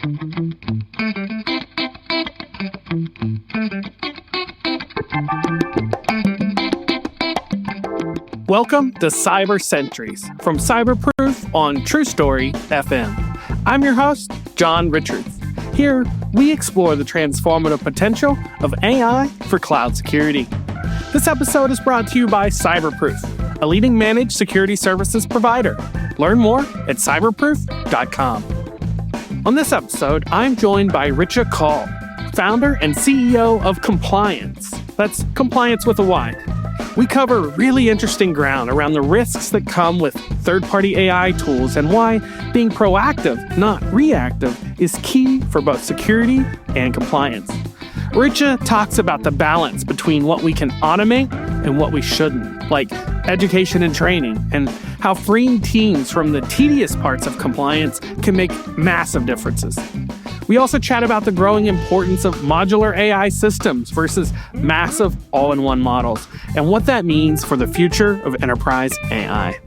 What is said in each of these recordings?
Welcome to Cyber Sentries from Cyberproof on True Story FM. I'm your host, John Richards. Here, we explore the transformative potential of AI for cloud security. This episode is brought to you by Cyberproof, a leading managed security services provider. Learn more at cyberproof.com. On this episode, I'm joined by Richa Kaul, founder and CEO of Complyance. That's Compliance with a Y. We cover really interesting ground around the risks that come with third-party AI tools and why being proactive, not reactive, is key for both security and compliance. Richa talks about the balance between what we can automate and what we shouldn't, like education and training, and how freeing teams from the tedious parts of compliance can make massive differences. We also chat about the growing importance of modular AI systems versus massive all-in-one models, and what that means for the future of enterprise AI.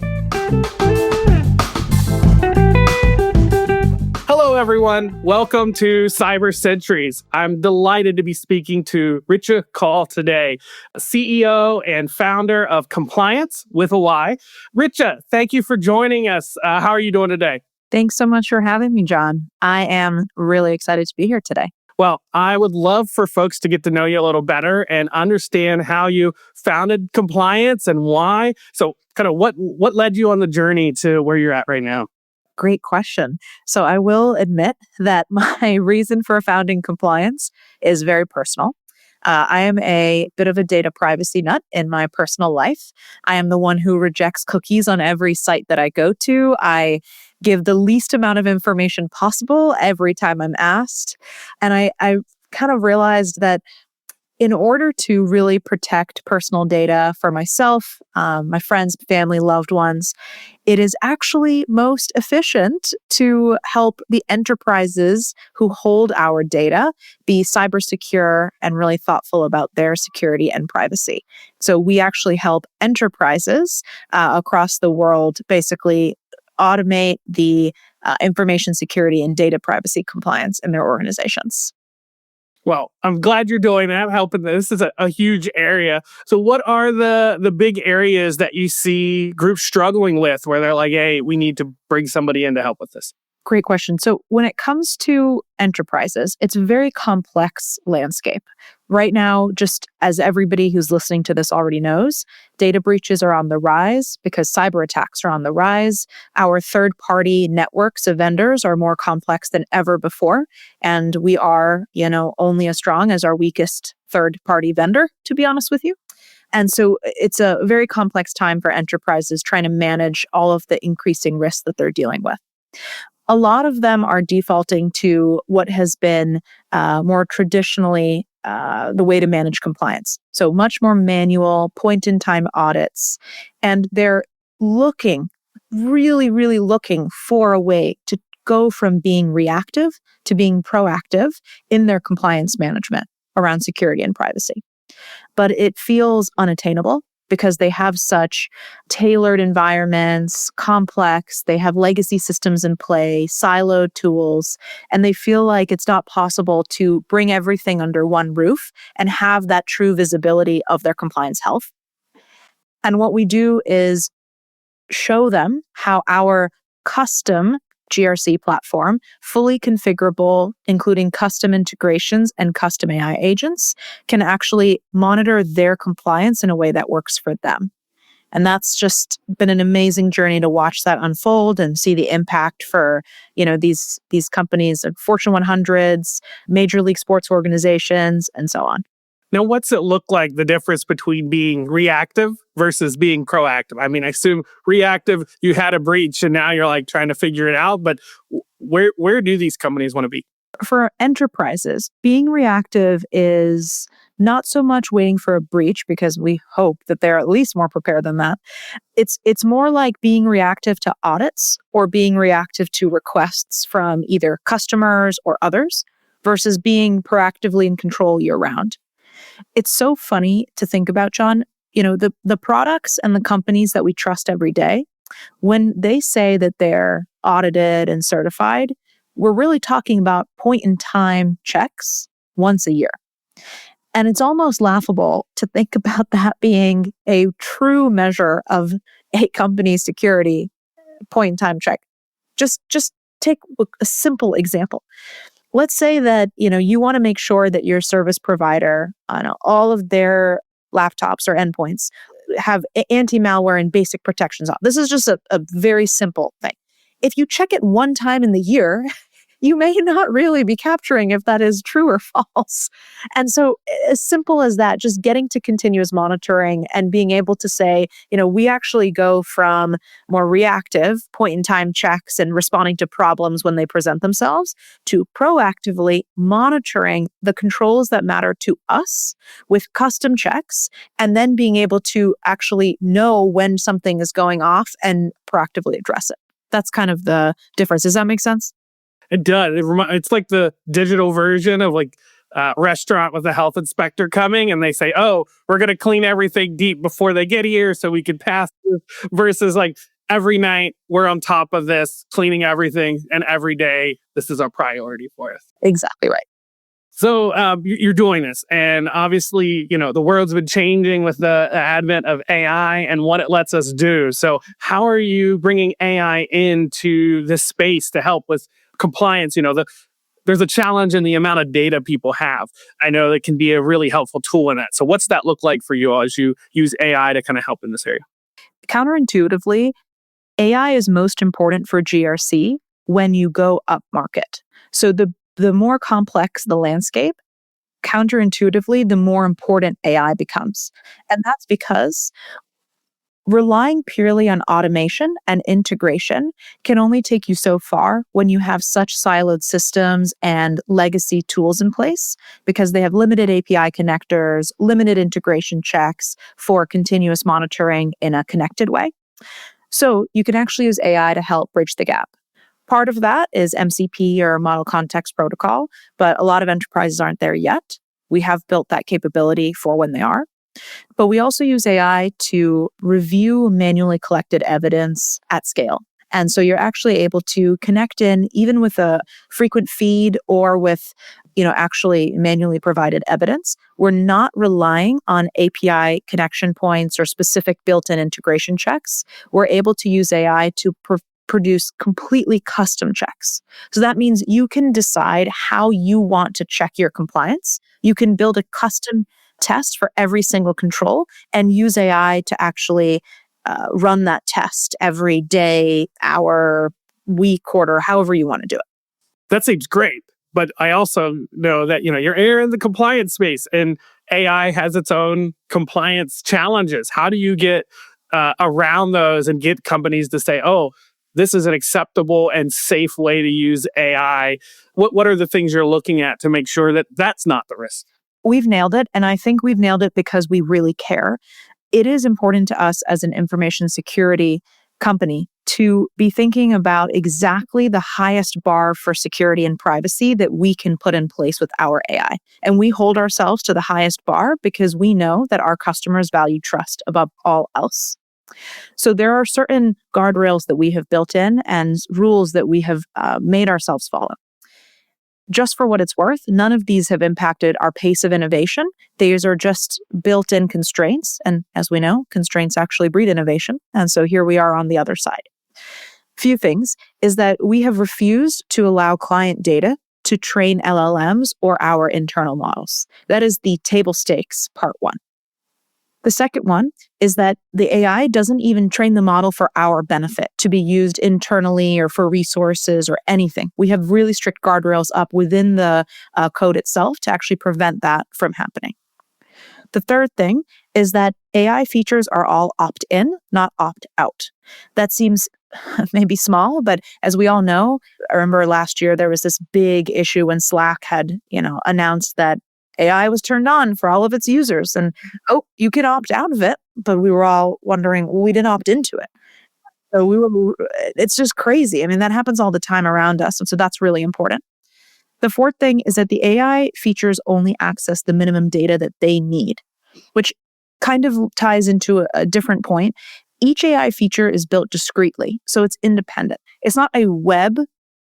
Hello, everyone. Welcome to Cyber Sentries. I'm delighted to be speaking to Richa Kaul today, CEO and founder of Complyance with a Y. Richa, thank you for joining us. How are you doing today? Thanks so much for having me, John. I am really excited to be here today. Well, I would love for folks to get to know you a little better and understand how you founded Complyance and why. So kind of what led you on the journey to where you're at right now? Great question. So I will admit that my reason for founding Complyance is very personal. I am a bit of a data privacy nut in my personal life. I am the one who rejects cookies on every site that I go to. I give the least amount of information possible every time I'm asked. And I kind of realized that in order to really protect personal data for myself, my friends, family, loved ones, it is actually most efficient to help the enterprises who hold our data be cyber secure and really thoughtful about their security and privacy. So we actually help enterprises across the world basically automate the information security and data privacy compliance in their organizations. Well, I'm glad you're doing that, helping. This is a huge area. So what are the big areas that you see groups struggling with where they're like, hey, we need to bring somebody in to help with this? Great question. So when it comes to enterprises, it's a very complex landscape. Right now, just as everybody who's listening to this already knows, data breaches are on the rise because cyber attacks are on the rise. Our third-party networks of vendors are more complex than ever before. And we are, only as strong as our weakest third-party vendor, to be honest with you. And so it's a very complex time for enterprises trying to manage all of the increasing risks that they're dealing with. A lot of them are defaulting to what has been more traditionally the way to manage compliance. So much more manual, point-in-time audits. And they're really looking for a way to go from being reactive to being proactive in their compliance management around security and privacy. But it feels unattainable because they have such tailored environments, complex, they have legacy systems in play, siloed tools, and they feel like it's not possible to bring everything under one roof and have that true visibility of their compliance health. And what we do is show them how our custom GRC platform, fully configurable, including custom integrations and custom AI agents, can actually monitor their compliance in a way that works for them. And that's just been an amazing journey to watch that unfold and see the impact for, these companies, Fortune 100s, major league sports organizations, and so on. Now, what's it look like, the difference between being reactive versus being proactive? I mean, I assume reactive, you had a breach and now you're like trying to figure it out, but where do these companies want to be? For enterprises, being reactive is not so much waiting for a breach because we hope that they're at least more prepared than that. It's more like being reactive to audits or being reactive to requests from either customers or others versus being proactively in control year-round. It's so funny to think about, John. The products and the companies that we trust every day, when they say that they're audited and certified, we're really talking about point-in-time checks once a year. And it's almost laughable to think about that being a true measure of a company's security point-in-time check. Just take a simple example. Let's say that, you want to make sure that your service provider on all of their laptops or endpoints have anti-malware and basic protections on. This is just a very simple thing. If you check it one time in the year, you may not really be capturing if that is true or false. And so as simple as that, just getting to continuous monitoring and being able to say, we actually go from more reactive point-in-time checks and responding to problems when they present themselves to proactively monitoring the controls that matter to us with custom checks, and then being able to actually know when something is going off and proactively address it. That's kind of the difference. Does that make sense? It does. It's like the digital version of like a restaurant with a health inspector coming and they say, oh, we're going to clean everything deep before they get here so we can pass through, versus like every night we're on top of this, cleaning everything, and every day this is our priority for us. Exactly right. So you're doing this, and obviously, the world's been changing with the advent of AI and what it lets us do. So how are you bringing AI into this space to help with compliance? There's a challenge in the amount of data people have. I know that can be a really helpful tool in that. So what's that look like for you all as you use AI to kind of help in this area? Counterintuitively, AI is most important for GRC when you go up market. So the more complex the landscape, counterintuitively, the more important AI becomes. And that's because relying purely on automation and integration can only take you so far when you have such siloed systems and legacy tools in place, because they have limited API connectors, limited integration checks for continuous monitoring in a connected way. So you can actually use AI to help bridge the gap. Part of that is MCP, or Model Context Protocol, but a lot of enterprises aren't there yet. We have built that capability for when they are. But we also use AI to review manually collected evidence at scale. And so you're actually able to connect in even with a frequent feed or with, actually manually provided evidence. We're not relying on API connection points or specific built-in integration checks. We're able to use AI to produce completely custom checks. So that means you can decide how you want to check your compliance. You can build a custom test for every single control and use AI to actually run that test every day, hour, week, quarter, however you want to do it. That seems great. But I also know that, you're in the compliance space and AI has its own compliance challenges. How do you get around those and get companies to say, oh, this is an acceptable and safe way to use AI? What are the things you're looking at to make sure that that's not the risk? We've nailed it. And I think we've nailed it because we really care. It is important to us as an information security company to be thinking about exactly the highest bar for security and privacy that we can put in place with our AI. And we hold ourselves to the highest bar because we know that our customers value trust above all else. So there are certain guardrails that we have built in and rules that we have made ourselves follow. Just for what it's worth, none of these have impacted our pace of innovation. These are just built-in constraints. And as we know, constraints actually breed innovation. And so here we are on the other side. Few things is that we have refused to allow client data to train LLMs or our internal models. That is the table stakes, part one. The second one is that the AI doesn't even train the model for our benefit to be used internally or for resources or anything. We have really strict guardrails up within the code itself to actually prevent that from happening. The third thing is that AI features are all opt-in, not opt-out. That seems maybe small, but as we all know, I remember last year there was this big issue when Slack had, announced that AI was turned on for all of its users, and you can opt out of it. But we were all wondering, well, we didn't opt into it. So it's just crazy. I mean, that happens all the time around us. And so that's really important. The fourth thing is that the AI features only access the minimum data that they need, which kind of ties into a different point. Each AI feature is built discreetly, so it's independent. It's not a web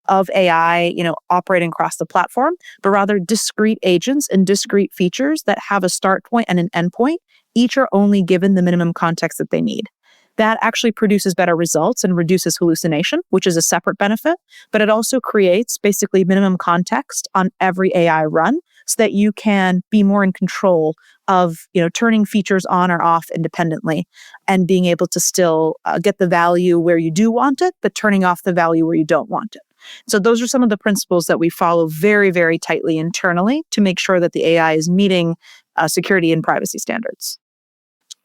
of AI, operating across the platform, but rather discrete agents and discrete features that have a start point and an end point. Each are only given the minimum context that they need. That actually produces better results and reduces hallucination, which is a separate benefit, but it also creates basically minimum context on every AI run so that you can be more in control of, turning features on or off independently and being able to still get the value where you do want it, but turning off the value where you don't want it. So those are some of the principles that we follow very, very tightly internally to make sure that the AI is meeting security and privacy standards.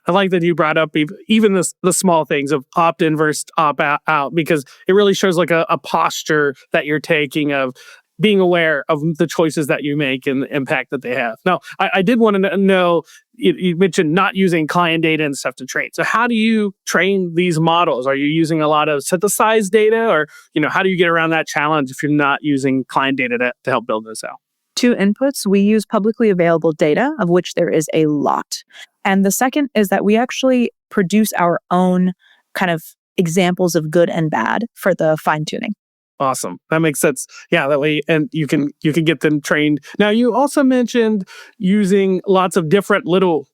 I like that you brought up even the small things of opt-in versus opt-out, because it really shows like a posture that you're taking of being aware of the choices that you make and the impact that they have. Now, I did want to know, you mentioned not using client data and stuff to train. So how do you train these models? Are you using a lot of synthesized data, or how do you get around that challenge if you're not using client data to help build this out? Two inputs, we use publicly available data, of which there is a lot. And the second is that we actually produce our own kind of examples of good and bad for the fine tuning. Awesome. That makes sense. Yeah, that way, and you can get them trained. Now, you also mentioned using lots of different little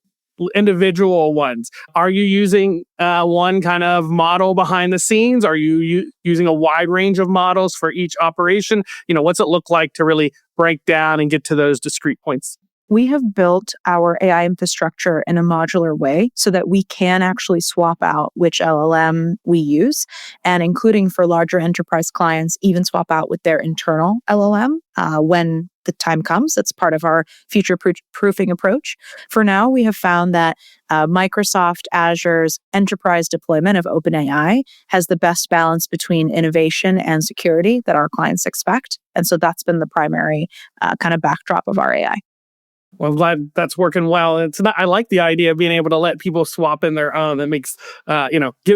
individual ones. Are you using one kind of model behind the scenes? Are you using a wide range of models for each operation? What's it look like to really break down and get to those discrete points? We have built our AI infrastructure in a modular way so that we can actually swap out which LLM we use, and including for larger enterprise clients, even swap out with their internal LLM when the time comes. That's part of our future-proofing approach. For now, we have found that Microsoft Azure's enterprise deployment of OpenAI has the best balance between innovation and security that our clients expect. And so that's been the primary kind of backdrop of our AI. Well, I'm glad that's working well. I like the idea of being able to let people swap in their own. That makes,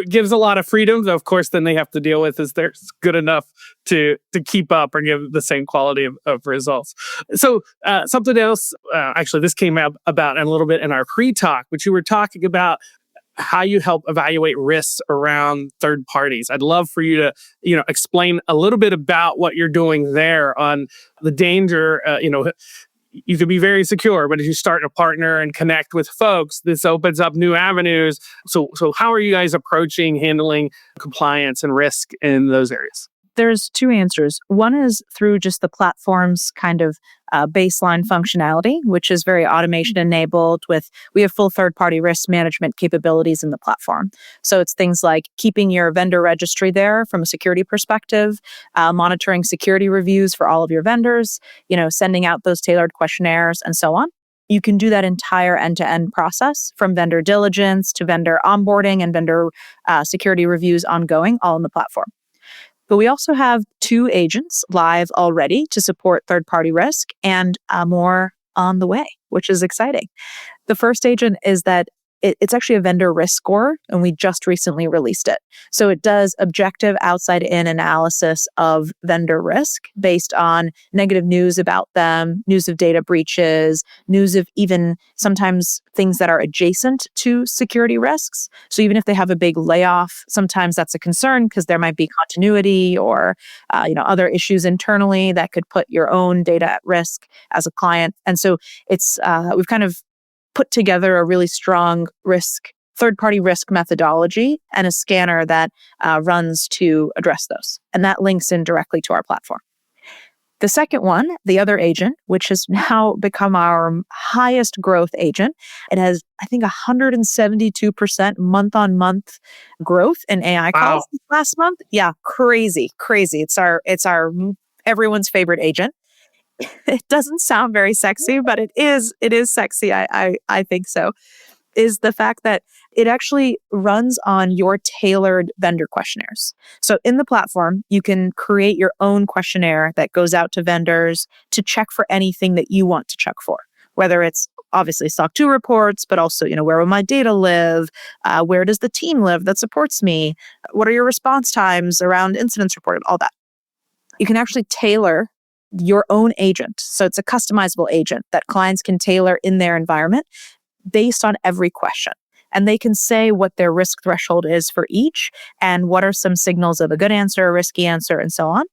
gives a lot of freedom. Of course, then they have to deal with is they're good enough to keep up or give the same quality of results. So something else, actually, this came out about a little bit in our pre-talk, which you were talking about how you help evaluate risks around third parties. I'd love for you to, explain a little bit about what you're doing there on the danger, you could be very secure, but if you start to partner and connect with folks, this opens up new avenues. So how are you guys approaching handling compliance and risk in those areas? There's two answers. One is through just the platform's kind of baseline functionality, which is very automation enabled we have full third-party risk management capabilities in the platform. So it's things like keeping your vendor registry there from a security perspective, monitoring security reviews for all of your vendors, sending out those tailored questionnaires and so on. You can do that entire end-to-end process from vendor diligence to vendor onboarding and vendor security reviews ongoing, all in the platform. But we also have 2 agents live already to support third-party risk and more on the way, which is exciting. The first agent is that it's actually a vendor risk score, and we just recently released it. So it does objective outside-in analysis of vendor risk based on negative news about them, news of data breaches, news of even sometimes things that are adjacent to security risks. So even if they have a big layoff, sometimes that's a concern because there might be continuity or other issues internally that could put your own data at risk as a client. And so it's we've kind of put together a really strong third-party risk methodology and a scanner that runs to address those. And that links in directly to our platform. The second one, the other agent, which has now become our highest growth agent, it has, I think, 172% month-on-month growth in AI calls last month. Yeah, crazy. It's our everyone's favorite agent. It doesn't sound very sexy, but it is sexy. I think so. Is the fact that it actually runs on your tailored vendor questionnaires. So in the platform, you can create your own questionnaire that goes out to vendors to check for anything that you want to check for, whether it's obviously SOC 2 reports, but also, where will my data live? Where does the team live that supports me? What are your response times around incidents reported? All that. You can actually tailor your own agent. So it's a customizable agent that clients can tailor in their environment based on every question. And they can say what their risk threshold is for each and what are some signals of a good answer, a risky answer, and so on.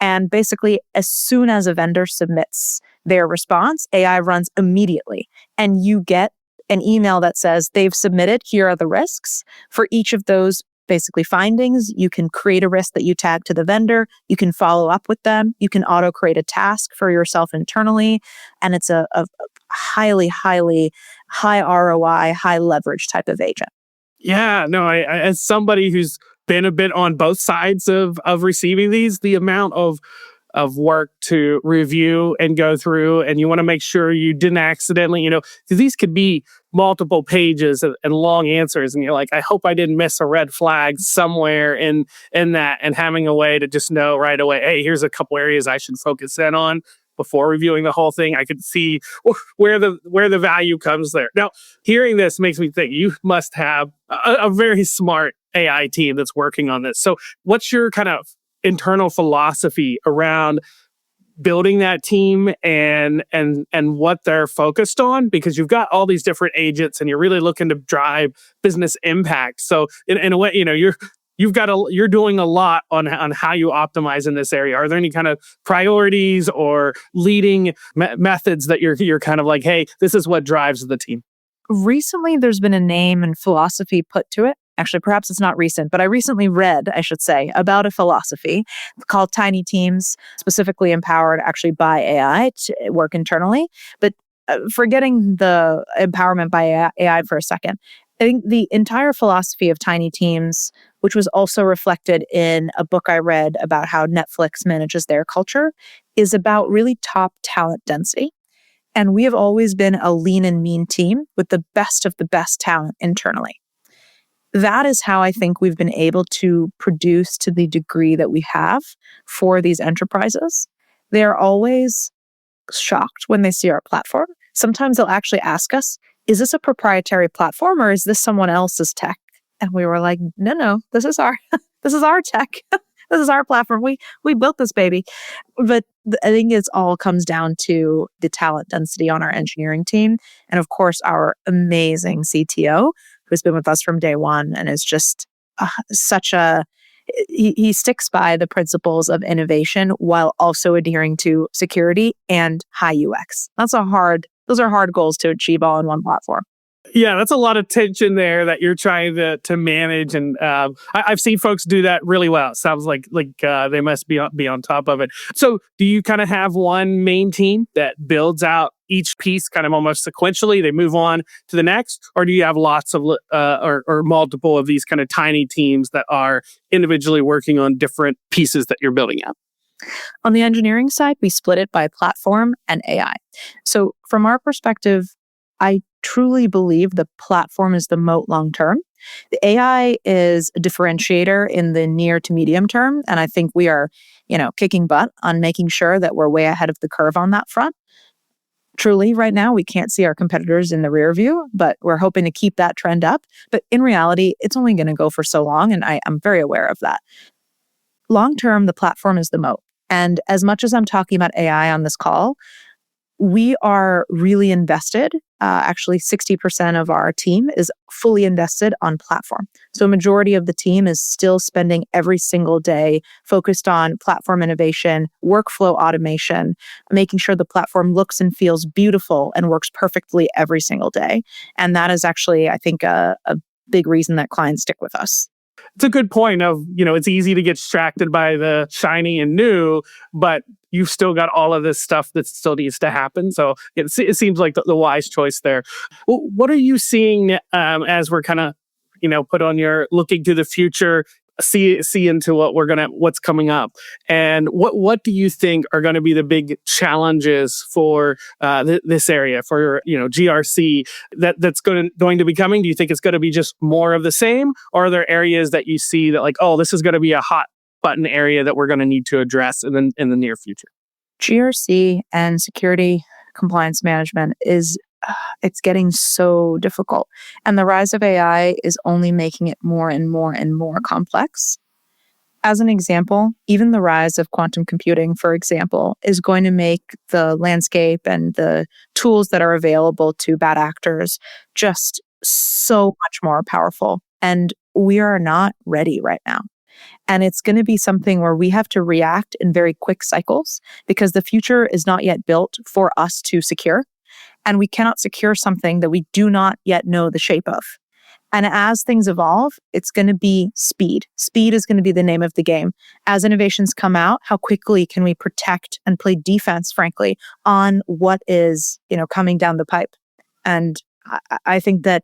And basically, as soon as a vendor submits their response, AI runs immediately. And you get an email that says they've submitted, here are the risks. For each of those basically findings, you can create a risk that you tag to the vendor. You can follow up with them. You can auto create a task for yourself internally. And it's a highly, highly high ROI, high leverage type of agent. Yeah, no, I as somebody who's been a bit on both sides of receiving these, the amount of work to review and go through, and you want to make sure you didn't accidentally, 'cause these could be multiple pages and long answers, and you're like, I hope I didn't miss a red flag somewhere in that, and having a way to just know right away, hey, here's a couple areas I should focus in on before reviewing the whole thing. I could see where the value comes there. Now, hearing this makes me think you must have a very smart AI team that's working on this. So, what's your kind of internal philosophy around building that team and what they're focused on? Because you've got all these different agents and you're really looking to drive business impact. So in a way, you're doing a lot on how you optimize in this area. Are there any kind of priorities or leading methods that you're kind of like, hey, this is what drives the team? Recently, there's been a name and philosophy put to it. Actually, perhaps it's not recent, but I recently read, I should say, about a philosophy called tiny teams, specifically empowered actually by AI to work internally. But forgetting the empowerment by AI for a second, I think the entire philosophy of tiny teams, which was also reflected in a book I read about how Netflix manages their culture, is about really top talent density. And we have always been a lean and mean team with the best of the best talent internally. That is how I think we've been able to produce to the degree that we have for these enterprises. They're always shocked when they see our platform. Sometimes they'll actually ask us, is this a proprietary platform or is this someone else's tech? And we were like, no, this is our this is our tech. This is our platform. We built this baby. But I think it all comes down to the talent density on our engineering team. And of course, our amazing CTO, who's been with us from day one and is just he sticks by the principles of innovation while also adhering to security and high UX. Those are hard goals to achieve all in one platform. Yeah, that's a lot of tension there that you're trying to manage, and I've seen folks do that really well. It sounds like they must be on top of it. So, do you kind of have one main team that builds out each piece kind of almost sequentially? They move on to the next, or do you have lots of or multiple of these kind of tiny teams that are individually working on different pieces that you're building out? On the engineering side, we split it by platform and AI. So, from our perspective, I truly believe the platform is the moat long term. The AI is a differentiator in the near to medium term. And I think we are, kicking butt on making sure that we're way ahead of the curve on that front. Truly, right now, we can't see our competitors in the rear view, but we're hoping to keep that trend up. But in reality, it's only going to go for so long. And I'm very aware of that. Long term, the platform is the moat. And as much as I'm talking about AI on this call, we are really invested. Actually, 60% of our team is fully invested on platform. So a majority of the team is still spending every single day focused on platform innovation, workflow automation, making sure the platform looks and feels beautiful and works perfectly every single day. And that is actually, I think, a big reason that clients stick with us. It's a good point of, it's easy to get distracted by the shiny and new, but you've still got all of this stuff that still needs to happen. So it seems like the wise choice there. Well, what are you seeing as we're kind of, put on your looking to the future, see into what's coming up, and what do you think are going to be the big challenges for this area for GRC that's going to be coming? Do you think it's going to be just more of the same, or are there areas that you see that like, oh, this is going to be a hot button area that we're going to need to address in the near future? GRC and security compliance management it's getting so difficult. And the rise of AI is only making it more and more and more complex. As an example, even the rise of quantum computing, for example, is going to make the landscape and the tools that are available to bad actors just so much more powerful. And we are not ready right now. And it's going to be something where we have to react in very quick cycles because the future is not yet built for us to secure. And we cannot secure something that we do not yet know the shape of. And as things evolve, it's going to be speed. Speed is going to be the name of the game. As innovations come out, how quickly can we protect and play defense, frankly, on what is, coming down the pipe? And I think that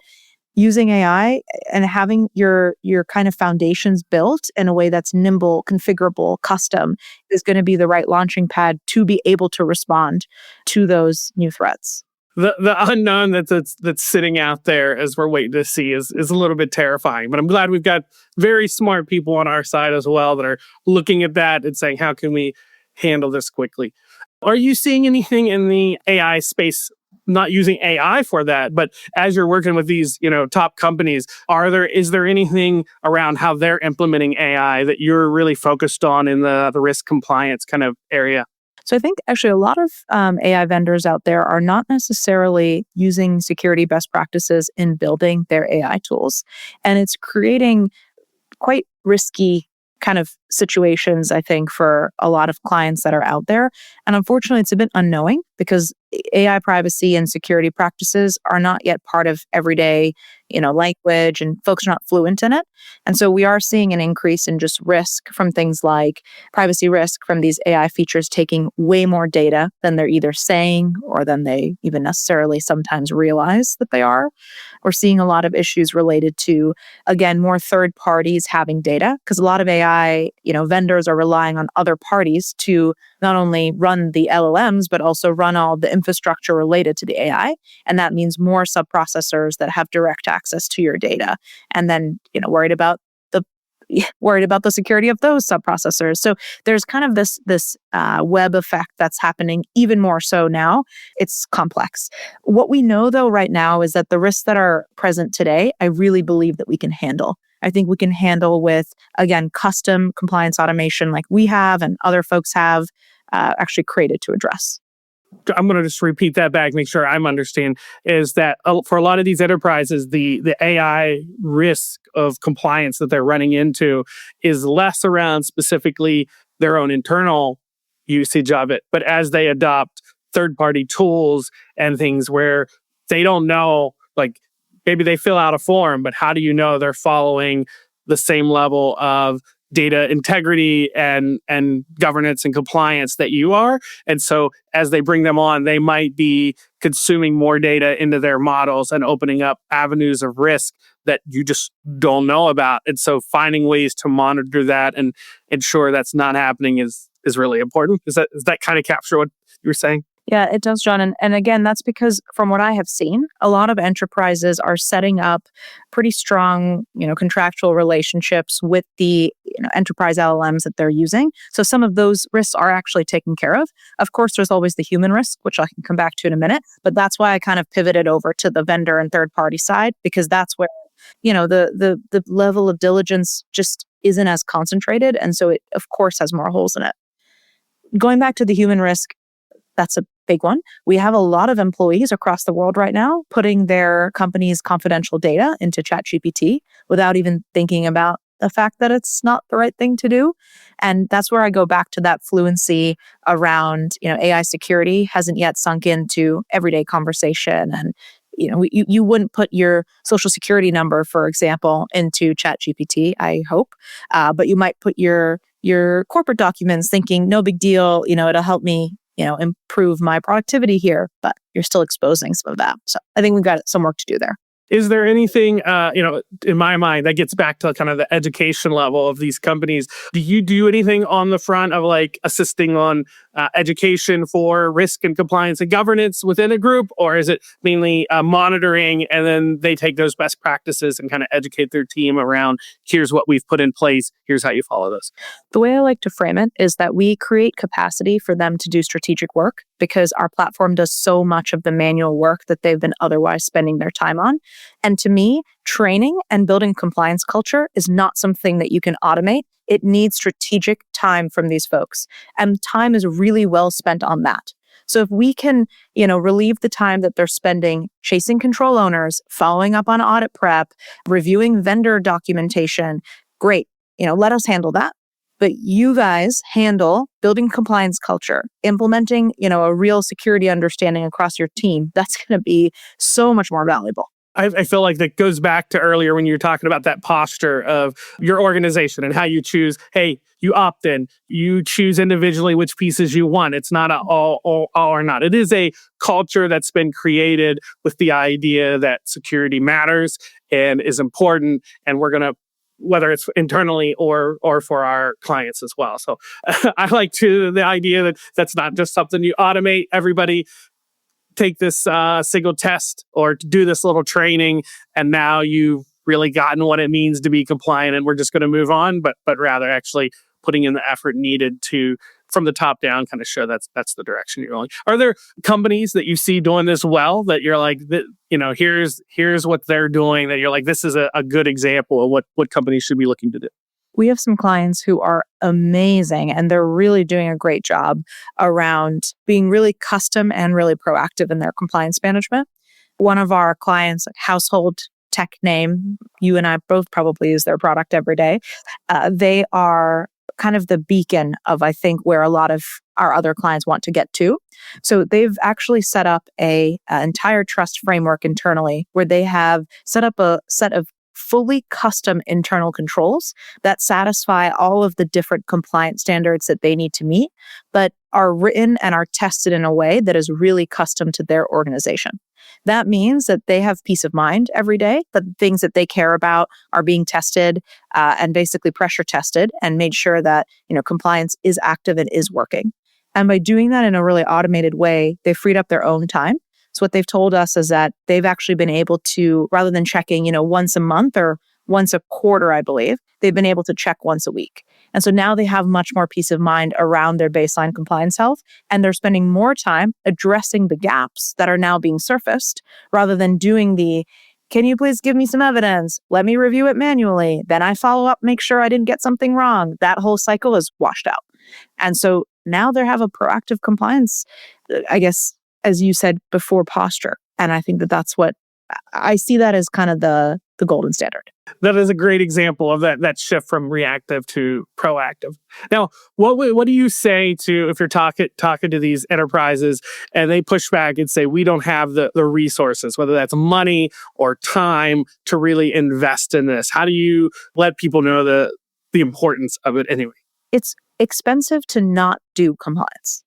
using AI and having your kind of foundations built in a way that's nimble, configurable, custom is going to be the right launching pad to be able to respond to those new threats. The unknown that's sitting out there as we're waiting to see is a little bit terrifying. But I'm glad we've got very smart people on our side as well that are looking at that and saying, how can we handle this quickly? Are you seeing anything in the AI space, not using AI for that, but as you're working with these, top companies, is there anything around how they're implementing AI that you're really focused on in the risk compliance kind of area? So I think actually a lot of AI vendors out there are not necessarily using security best practices in building their AI tools. And it's creating quite risky kind of situations, I think, for a lot of clients that are out there. And unfortunately, it's a bit unknowing because AI privacy and security practices are not yet part of everyday, language, and folks are not fluent in it. And so we are seeing an increase in just risk from things like privacy risk from these AI features taking way more data than they're either saying or than they even necessarily sometimes realize that they are. We're seeing a lot of issues related to, again, more third parties having data because a lot of AI, vendors are relying on other parties to not only run the LLMs, but also run all the infrastructure related to the AI. And that means more subprocessors that have direct access to your data. And then, worried about the security of those subprocessors. So there's kind of this web effect that's happening even more so now. It's complex. What we know though right now is that the risks that are present today, I really believe that we can handle. I think we can handle with, again, custom compliance automation like we have and other folks have actually created to address. I'm going to just repeat that back, make sure I'm understanding, is that for a lot of these enterprises, the AI risk of compliance that they're running into is less around specifically their own internal usage of it. But as they adopt third-party tools and things where they don't know, like maybe they fill out a form, but how do you know they're following the same level of data integrity and governance and compliance that you are? And so as they bring them on, they might be consuming more data into their models and opening up avenues of risk that you just don't know about. And so finding ways to monitor that and ensure that's not happening is really important. Does that kind of capture what you were saying? Yeah, it does, John. And again, that's because from what I have seen, a lot of enterprises are setting up pretty strong, contractual relationships with the enterprise LLMs that they're using. So some of those risks are actually taken care of. Of course, there's always the human risk, which I can come back to in a minute. But that's why I kind of pivoted over to the vendor and third party side, because that's where, the level of diligence just isn't as concentrated. And so it, of course, has more holes in it. Going back to the human risk, that's a big one. We have a lot of employees across the world right now putting their company's confidential data into ChatGPT without even thinking about the fact that it's not the right thing to do. And that's where I go back to that fluency around, AI security hasn't yet sunk into everyday conversation. And, you wouldn't put your social security number, for example, into ChatGPT, I hope, but you might put your corporate documents thinking, no big deal, it'll help me improve my productivity here, but you're still exposing some of that. So I think we've got some work to do there. Is there anything, in my mind, that gets back to kind of the education level of these companies? Do you do anything on the front of like assisting on education for risk and compliance and governance within a group? Or is it mainly monitoring and then they take those best practices and kind of educate their team around, here's what we've put in place, here's how you follow this? The way I like to frame it is that we create capacity for them to do strategic work because our platform does so much of the manual work that they've been otherwise spending their time on. And to me, training and building compliance culture is not something that you can automate. It needs strategic time from these folks. And time is really well spent on that. So if we can, relieve the time that they're spending chasing control owners, following up on audit prep, reviewing vendor documentation, great. let us handle that. But you guys handle building compliance culture, implementing, a real security understanding across your team. That's going to be so much more valuable. I feel like that goes back to earlier when you were talking about that posture of your organization and how you choose, hey, you opt in, you choose individually which pieces you want. It's not all or not. It is a culture that's been created with the idea that security matters and is important, and we're going to, whether it's internally or for our clients as well. So I like the idea that that's not just something you automate. Everybody take this single test or do this little training, and now you've really gotten what it means to be compliant, and we're just going to move on. But rather actually putting in the effort needed to, from the top down, kind of show that's the direction you're going. Are there companies that you see doing this well that you're like, here's what they're doing that you're like, this is a good example of what companies should be looking to do? We have some clients who are amazing, and they're really doing a great job around being really custom and really proactive in their compliance management. One of our clients, household tech name, you and I both probably use their product every day. They are kind of the beacon of, I think, where a lot of our other clients want to get to. So they've actually set up an entire trust framework internally where they have set up a set of fully custom internal controls that satisfy all of the different compliance standards that they need to meet, but are written and are tested in a way that is really custom to their organization. That means that they have peace of mind every day, that the things that they care about are being tested and basically pressure tested and made sure that compliance is active and is working. And by doing that in a really automated way, they freed up their own time. So what they've told us is that they've actually been able to, rather than checking, once a month or once a quarter, I believe, they've been able to check once a week. And so now they have much more peace of mind around their baseline compliance health, and they're spending more time addressing the gaps that are now being surfaced rather than doing can you please give me some evidence? Let me review it manually. Then I follow up, make sure I didn't get something wrong. That whole cycle is washed out. And so now they have a proactive compliance, I guess, as you said before, posture. And I think that's what I see that as kind of the golden standard. That is a great example of that shift from reactive to proactive. Now, what do you say to if you're talking to these enterprises and they push back and say, we don't have the resources, whether that's money or time to really invest in this? How do you let people know the importance of it anyway? It's expensive to not do compliance,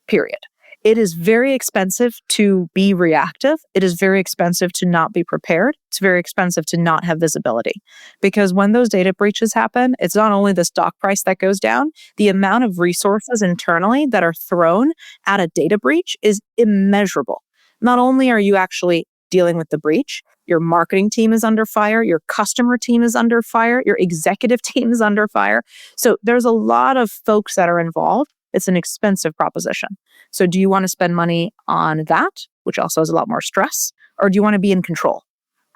period. It is very expensive to be reactive. It is very expensive to not be prepared. It's very expensive to not have visibility. Because when those data breaches happen, it's not only the stock price that goes down, the amount of resources internally that are thrown at a data breach is immeasurable. Not only are you actually dealing with the breach, your marketing team is under fire, your customer team is under fire, your executive team is under fire. So there's a lot of folks that are involved. It's an expensive proposition. So do you want to spend money on that, which also has a lot more stress, or do you want to be in control?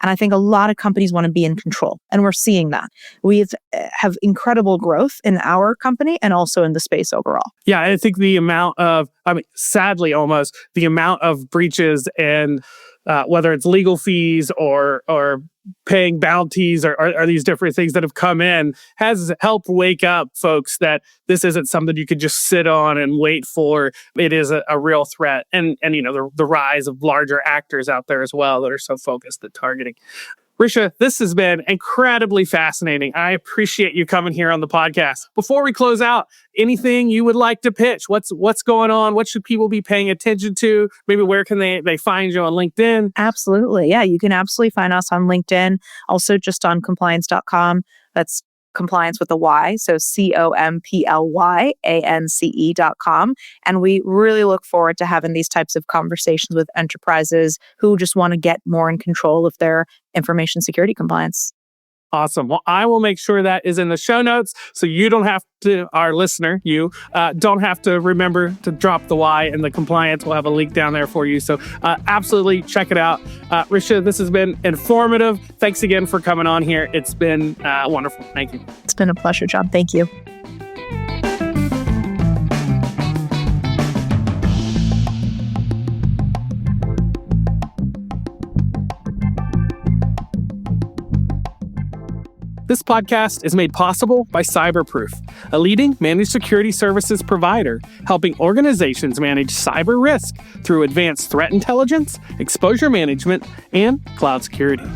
And I think a lot of companies want to be in control, and we're seeing that. We have incredible growth in our company and also in the space overall. Yeah, I think the amount of, sadly almost, the amount of breaches and whether it's legal fees or paying bounties or these different things that have come in has helped wake up folks that this isn't something you could just sit on and wait for. It is a real threat. And the rise of larger actors out there as well that are so focused at targeting. Richa, this has been incredibly fascinating. I appreciate you coming here on the podcast. Before we close out, anything you would like to pitch? What's going on? What should people be paying attention to? Maybe where can they find you on LinkedIn? Absolutely. Yeah, you can absolutely find us on LinkedIn. Also just on complyance.com. That's compliance with a Y. So COMPLYANCE.com. And we really look forward to having these types of conversations with enterprises who just want to get more in control of their information security compliance. Awesome. Well, I will make sure that is in the show notes so you don't have to, our listener, don't have to remember to drop the Y in the compliance. We'll have a link down there for you. So absolutely check it out. Richa, this has been informative. Thanks again for coming on here. It's been wonderful. Thank you. It's been a pleasure, John. Thank you. This podcast is made possible by Cyberproof, a leading managed security services provider helping organizations manage cyber risk through advanced threat intelligence, exposure management, and cloud security.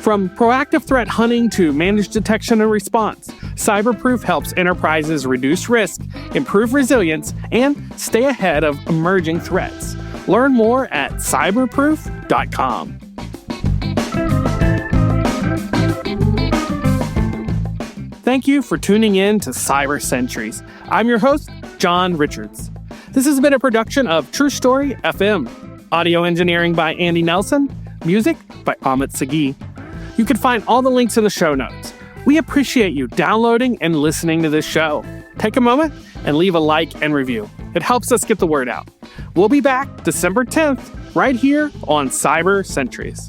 From proactive threat hunting to managed detection and response, Cyberproof helps enterprises reduce risk, improve resilience, and stay ahead of emerging threats. Learn more at cyberproof.com. Thank you for tuning in to Cyber Sentries. I'm your host, John Richards. This has been a production of True Story FM. Audio engineering by Andy Nelson. Music by Amit Sagi. You can find all the links in the show notes. We appreciate you downloading and listening to this show. Take a moment and leave a like and review. It helps us get the word out. We'll be back December 10th right here on Cyber Sentries.